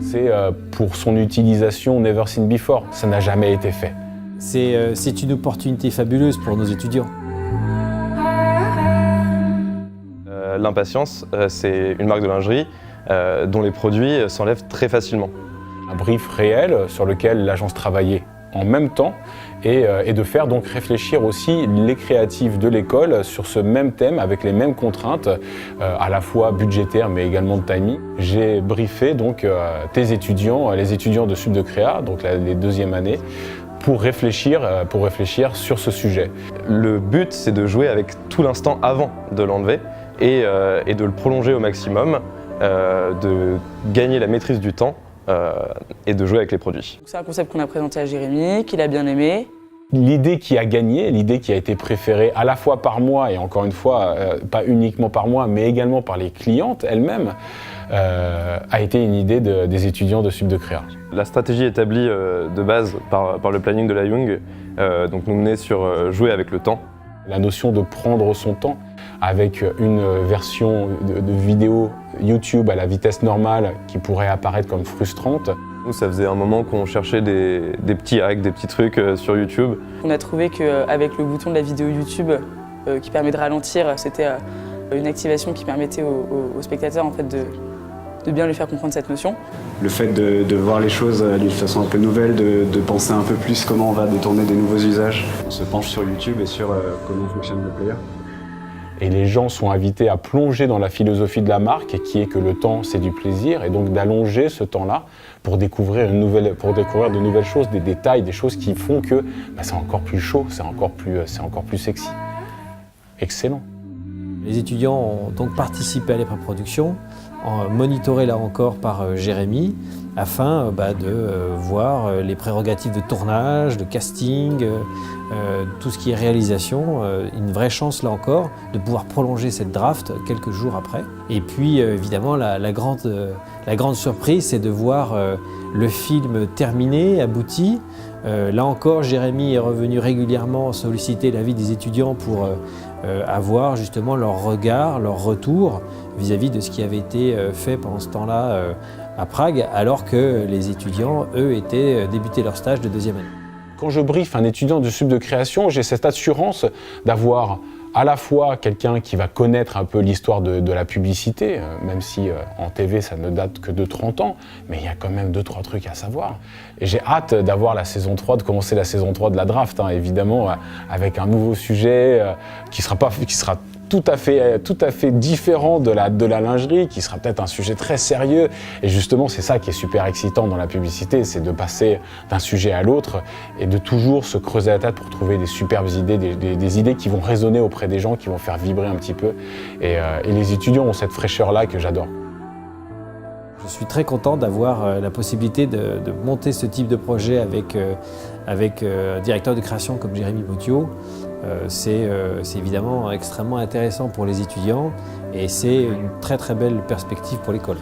C'est pour son utilisation never seen before, ça n'a jamais été fait. C'est une opportunité fabuleuse pour nos étudiants. L'Impatience, c'est une marque de lingerie dont les produits s'enlèvent très facilement. Un brief réel sur lequel l'agence travaillait en même temps et de faire donc réfléchir aussi les créatifs de l'école sur ce même thème avec les mêmes contraintes à la fois budgétaires mais également de timing. J'ai briefé donc tes étudiants, les étudiants de Sup de Créa, donc les deuxième années, pour réfléchir sur ce sujet. Le but, c'est de jouer avec tout l'instant avant de l'enlever et de le prolonger au maximum, de gagner la maîtrise du temps et de jouer avec les produits. C'est un concept qu'on a présenté à Jérémy, qu'il a bien aimé. L'idée qui a gagné, l'idée qui a été préférée à la fois par moi et encore une fois, pas uniquement par moi, mais également par les clientes elles-mêmes, a été une idée des étudiants de Sup de Créa. La stratégie établie de base par le planning de la Young donc nous menait sur jouer avec le temps. La notion de prendre son temps avec une version de vidéo YouTube à la vitesse normale qui pourrait apparaître comme frustrante. Nous, ça faisait un moment qu'on cherchait des petits hacks, des petits trucs sur YouTube. On a trouvé qu'avec le bouton de la vidéo YouTube qui permet de ralentir, c'était une activation qui permettait aux spectateurs en fait, de bien lui faire comprendre cette notion. Le fait de voir les choses d'une façon un peu nouvelle, de penser un peu plus comment on va détourner des nouveaux usages. On se penche sur YouTube et sur comment fonctionne le player. Et les gens sont invités à plonger dans la philosophie de la marque, qui est que le temps, c'est du plaisir, et donc d'allonger ce temps-là pour découvrir de nouvelles choses, des détails, des choses qui font que c'est encore plus chaud, c'est encore plus sexy. Excellent. Les étudiants ont donc participé à l'épré-production, monitorés là encore par Jérémy, afin de voir les prérogatives de tournage, de casting, tout ce qui est réalisation. Une vraie chance là encore de pouvoir prolonger cette draft quelques jours après. Et puis évidemment la grande surprise, c'est de voir le film terminé, abouti. Là encore, Jérémy est revenu régulièrement solliciter l'avis des étudiants pour avoir justement leur regard, leur retour vis-à-vis de ce qui avait été fait pendant ce temps-là à Prague, alors que les étudiants, eux, débutaient leur stage de deuxième année. Quand je briefe un étudiant de Sup de Création, j'ai cette assurance d'avoir à la fois quelqu'un qui va connaître un peu l'histoire de la publicité, même si en TV ça ne date que de 30 ans, mais il y a quand même 2-3 trucs à savoir. Et j'ai hâte d'avoir la saison 3, de commencer la saison 3 de la draft, évidemment, avec un nouveau sujet qui sera tout à fait différent de la lingerie, qui sera peut-être un sujet très sérieux. Et justement, c'est ça qui est super excitant dans la publicité, c'est de passer d'un sujet à l'autre et de toujours se creuser la tête pour trouver des superbes idées, des idées qui vont résonner auprès des gens, qui vont faire vibrer un petit peu. Et les étudiants ont cette fraîcheur-là que j'adore. Je suis très content d'avoir la possibilité de monter ce type de projet avec un directeur de création comme Jérémy Boutiot. C'est évidemment extrêmement intéressant pour les étudiants et c'est une très très belle perspective pour l'école.